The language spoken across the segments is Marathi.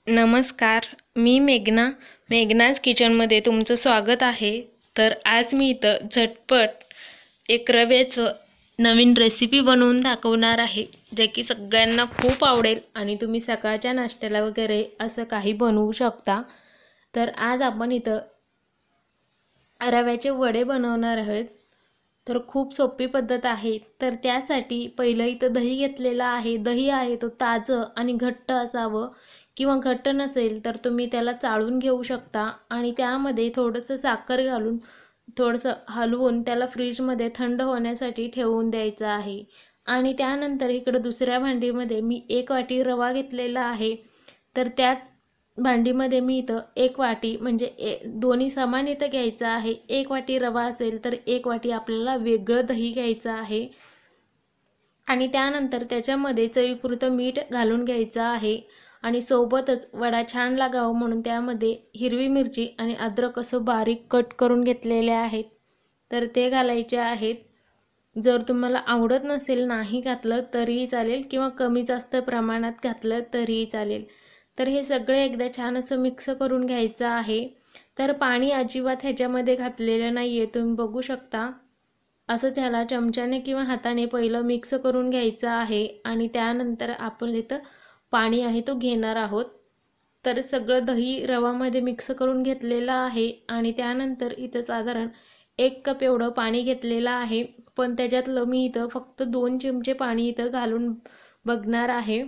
नमस्कार, मी मेघनाज किचनमध्ये तुमचं स्वागत आहे। तर आज मी इथं झटपट एक रव्याचं नवीन रेसिपी बनवून दाखवणार आहे, जे की सगळ्यांना खूप आवडेल आणि तुम्ही सकाळच्या नाश्त्याला वगैरे असं काही बनवू शकता। तर आज आपण इथं रव्याचे वडे बनवणार आहोत। तर खूप सोपी पद्धत आहे। तर त्यासाठी पहिलं इथं दही घेतलेला आहे। दही आहे तो ताजं आणि घट्ट असावं, किंवा घट्ट नसेल तर तुम्ही त्याला चाळून घेऊ शकता आणि त्यामध्ये थोडंसं साखर घालून थोडंसं हलवून त्याला फ्रीजमध्ये थंड होण्यासाठी ठेवून द्यायचं आहे। आणि त्यानंतर इकडं दुसऱ्या भांडीमध्ये मी 1 वाटी रवा घेतलेला आहे। तर त्याच भांडीमध्ये मी इथं 1 वाटी म्हणजे दोन्ही समान इथं घ्यायचं आहे। 1 वाटी रवा असेल तर 1 वाटी आपल्याला वेगळं दही घ्यायचं आहे आणि त्यानंतर त्याच्यामध्ये चवीपुरतं मीठ घालून घ्यायचं आहे आणि सोबतच वडा छान लागावा म्हणून त्यामध्ये हिरवी मिरची आणि अद्रक असं बारीक कट करून घेतलेले आहेत, तर ते घालायचे आहेत। जर तुम्हाला आवडत नसेल नाही घातलं तरीही चालेल, किंवा कमी जास्त प्रमाणात घातलं तरीही चालेल। तर हे सगळे एकदा छान असं मिक्स करून घ्यायचं आहे। तर पाणी अजिबात ह्याच्यामध्ये घातलेलं नाही आहे, तुम्ही बघू शकता। असंच ह्याला चमच्याने किंवा हाताने पहिलं मिक्स करून घ्यायचं आहे आणि त्यानंतर आपण इथं पाणी आहे तो घेणार आहोत। तर सगळं दही रवामध्ये मिक्स करून घेतलेलं आहे आणि त्यानंतर इथं साधारण 1 कप एवढं पाणी घेतलेलं आहे, पण त्याच्यातलं मी इथं फक्त 2 चमचे पाणी इथं घालून बघणार आहे।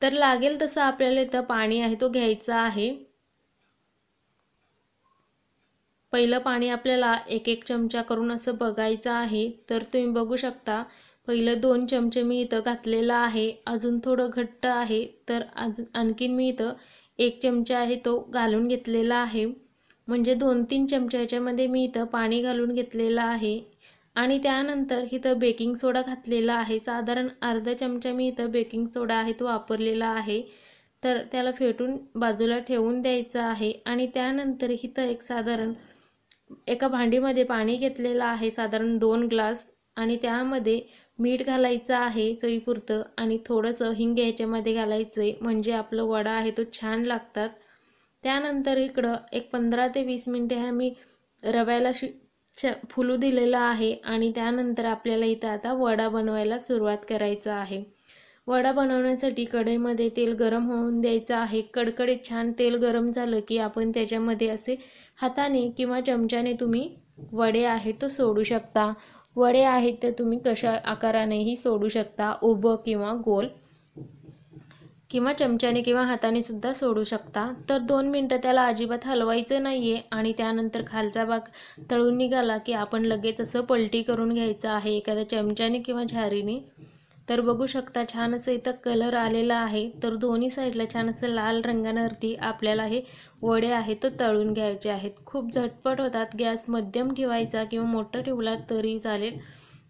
तर लागेल तसं आपल्याला इथं पाणी आहे तो घ्यायचा आहे। पहिलं पाणी आपल्याला 1-1 चमचा करून असं बघायचं आहे। तर तुम्ही बघू शकता, पहिलं 2 चमचे मी इथं घातलेलं आहे। अजून थोडं घट्ट आहे, तर आणखीन मी इथं 1 चमचा आहे तो घालून घेतलेला आहे। म्हणजे 2-3 चमचे ह्याच्यामध्ये मी इथं पाणी घालून घेतलेलं आहे आणि त्यानंतर इथं बेकिंग सोडा घातलेला आहे। साधारण अर्धा चमचा मी इथं बेकिंग सोडा आहे तो वापरलेला आहे। तर त्याला फेटून बाजूला ठेवून द्यायचं आहे आणि त्यानंतर इथं एक साधारण एका भांडीमध्ये पाणी घेतलेलं आहे, साधारण 2 ग्लास, आणि त्यामध्ये मीठ घालायचं आहे चवीपुरतं आणि थोडंसं हिंग ह्याच्यामध्ये घालायचं आहे, म्हणजे आपलं वडा आहे तो छान लागतात। त्यानंतर इकडं एक 15 ते 20 मिनिटे हा मी रव्याला फुलू दिलेला आहे आणि त्यानंतर आपल्याला इथं आता वडा बनवायला सुरुवात करायचं आहे। वडा बनवण्यासाठी कढईमध्ये तेल गरम होऊन द्यायचं आहे। कडकडीत छान तेल गरम झालं की आपण त्याच्यामध्ये असे हाताने किंवा चमच्याने तुम्ही वडे आहेत तो सोडू शकता। वडे आहेत ते तुम्ही कशा आकारानेही सोडू शकता, उभं किंवा गोल, किंवा चमच्याने किंवा हाताने सुद्धा सोडू शकता। तर 2 मिनिटं त्याला अजिबात हलवायचं नाही आहे आणि त्यानंतर खालचा भाग तळून निघाला की आपण लगेच असं पलटी करून घ्यायचं आहे एखाद्या चमच्याने किंवा झारीने। तर बघू शकता छान असं इथं कलर आलेला आहे। तर दोन्ही साईडला छान असं लाल रंगावरती आपल्याला हे वडे आहेत तर तळून घ्यायचे आहेत। खूप झटपट होतात। गॅस मध्यम ठेवायचा किंवा मोठं ठेवला तरी चालेल।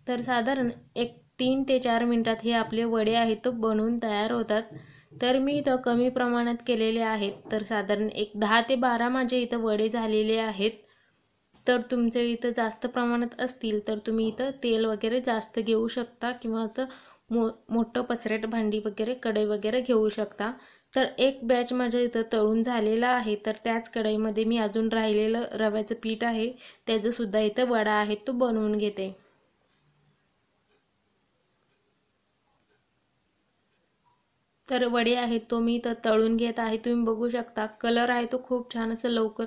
तर साधारण एक 3 ते 4 मिनिटात हे आपले वडे आहेत तो बनवून तयार होतात। तर मी इथं कमी प्रमाणात केलेले आहेत, तर साधारण एक 10 ते 12 माझे इथं वडे झालेले आहेत। तर तुमचे इथं जास्त प्रमाणात असतील तर तुम्ही इथं तेल वगैरे जास्त घेऊ शकता, किंवा आता मोठं पसरट भांडी वगैरे कढई वगैरे घेऊ शकता। तर एक बॅच माझ्या इथं तळून झालेला आहे। तर त्याच कढईमध्ये मी अजून राहिलेलं रव्याचं पीठ आहे त्याचं सुद्धा इथं वडा आहे तो बनवून घेते। तर वडे आहेत तो मी इथं तळून घेत आहे। तुम्ही बघू शकता कलर आहे तो खूप छान असं लवकर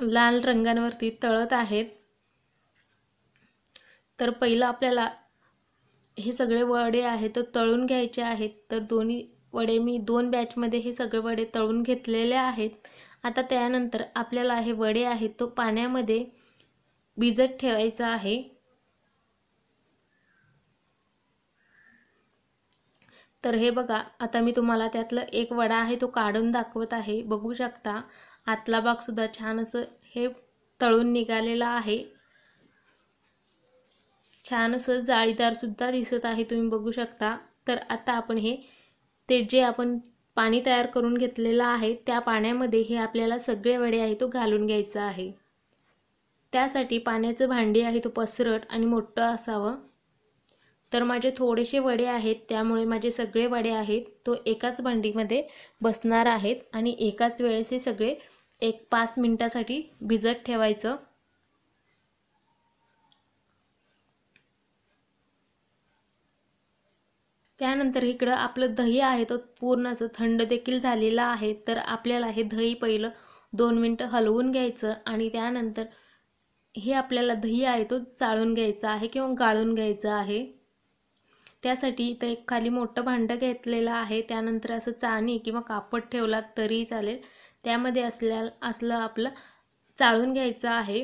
लाल रंगावरती तळत आहेत। तर पहिलं आपल्याला हे सगळे वडे आहेत तो तळून घ्यायचे आहेत। तर दोन्ही वडे मी 2 बॅचमध्ये हे सगळे वडे तळून घेतलेले आहेत। आता त्यानंतर आपल्याला हे वडे आहेत तो पाण्यामध्ये भिजत ठेवायचा आहे। तर हे बघा, आता मी तुम्हाला त्यातलं एक वडा आहे तो काढून दाखवत आहे। बघू शकता आतला भाग सुद्धा छान असं हे तळून निघालेला आहे। छान असं जाळीदार सुद्धा दिसत आहे, तुम्ही बघू शकता। तर आता आपण ते जे आपण पाणी तयार करून घेतलेलं आहे त्या पाण्यामध्ये हे आपल्याला सगळे वडे आहे तो घालून घ्यायचा आहे। त्यासाठी पाण्याचं भांडी आहे तो पसरट आणि मोठं असावं। तर माझे थोडेसे वडे आहेत, त्यामुळे माझे सगळे वडे आहेत तो एकाच भांडीमध्ये बसणार आहेत आणि एकाच वेळेस हे सगळे 5 मिनिटासाठी भिजत ठेवायचं। त्यानंतर इकडं आपलं दही आहे तो पूर्ण असं थंड देखील झालेला आहे। तर आपल्याला हे दही पहिलं 2 मिनिटं हलवून घ्यायचं आणि त्यानंतर हे आपल्याला दही आहे तो चाळून घ्यायचा आहे किंवा गाळून घ्यायचा आहे। त्यासाठी इथं एक खाली मोठं भांडं घेतलेलं आहे। त्यानंतर असं चाळणी किंवा कापड ठेवला तरी चालेल, त्यामध्ये असलं आपलं चाळून घ्यायचं आहे।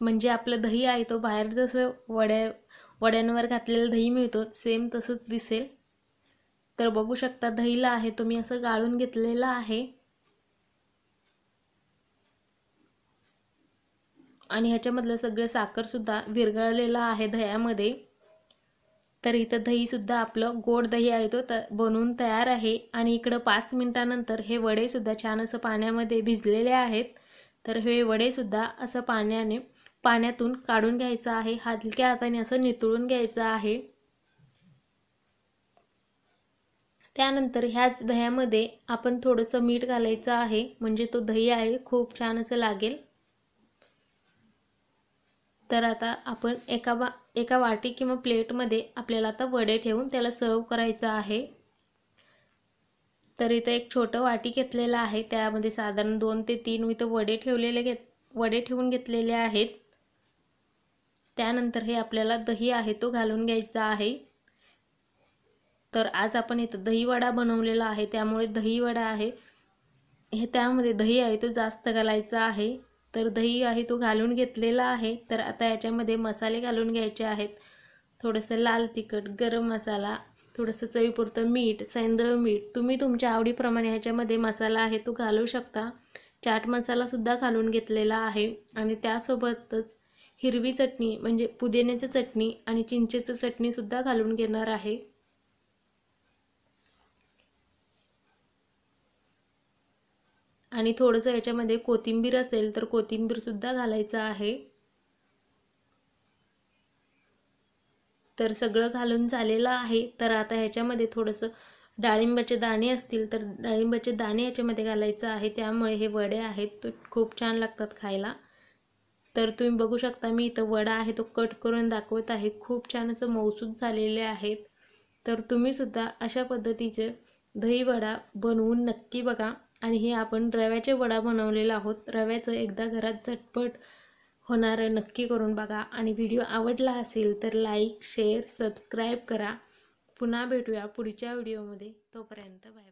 म्हणजे आपलं दही आहे तो बाहेर जसं वड्यांवर घातलेलं दही मिळतो सेम तसंच दिसेल। तर बघू शकता दहीला आहे तो मी असं गाळून घेतलेलं आहे आणि ह्याच्यामधलं सगळं साखर सुद्धा विरघळलेलं आहे दह्यामध्ये। तर इथं दही सुद्धा आपलं गोड दही आहे तो बनवून तयार आहे आणि इकडं 5 मिनिटानंतर हे वडे सुद्धा छान असं पाण्यामध्ये भिजलेले आहेत। तर हे वडे सुद्धा असं पाण्यातून काढून घ्यायचं आहे, हलक्या हाताने असं नितळून घ्यायचं आहे। त्यानंतर ह्याच दह्यामध्ये आपण थोडंसं मीठ घालायचं आहे, म्हणजे तो दही आहे खूप छान असं लागेल। तर आता आपण एका वाटी किंवा प्लेटमध्ये आपल्याला आता वडे ठेवून त्याला सर्व करायचं आहे। तर इथं एक छोटं वाटी घेतलेलं आहे, त्यामध्ये साधारण 2 ते 3 इथं वडे ठेवून घेतलेले आहेत। त्यानंतर हे आपल्याला दही आहे तो घालून घ्यायचा आहे। तर आज आपण इथं दही वडा बनवलेला आहे, त्यामुळे दही वडा आहे हे त्यामध्ये दही आहे तो जास्त घालायचा आहे। तर दही आहे तो घालून घेतलेला आहे। तर आता याच्यामध्ये मसाले घालून घ्यायचे आहेत, थोडंसं लाल तिखट, गरम मसाला, थोडंसं चवीपुरतं मीठ, सैंधव मीठ, तुम्ही तुमच्या आवडीप्रमाणे ह्याच्यामध्ये मसाला आहे तो घालू शकता। चाट मसाला सुद्धा घालून घेतलेला आहे आणि त्यासोबतच हिरवी चटणी म्हणजे पुदिन्याची चटणी आणि चिंचेची चटणी सुद्धा घालून घेणार आहे। आणि थोडंसं याच्यामध्ये कोथिंबीर असेल तर कोथिंबीर सुद्धा घालायचं आहे। तर सगळं घालून झालेलं आहे। तर आता ह्याच्यामध्ये थोडंसं डाळिंबाचे दाणे असतील तर डाळिंबाचे दाणे याच्यामध्ये घालायचं आहे, त्यामुळे हे वडे आहेत तो खूप छान लागतात खायला। तर तुम्ही बघू शकता मी इथं वडा आहे तो कट करून दाखवत आहे, खूप छान असं मऊसूत झालेले आहेत। तर तुम्ही सुद्धा अशा पद्धतीचे दही वडा बनवून नक्की बघा। आणि हे आपण रव्याचे वडा बनवलेला आहोत, रव्याचं एकदा घरात झटपट होणारं नक्की करून बघा। आणि व्हिडिओ आवडला असेल तर लाईक, शेअर, सबस्क्राईब करा। पुन्हा भेटूया पुढच्या व्हिडिओमध्ये, तोपर्यंत बाय बाय।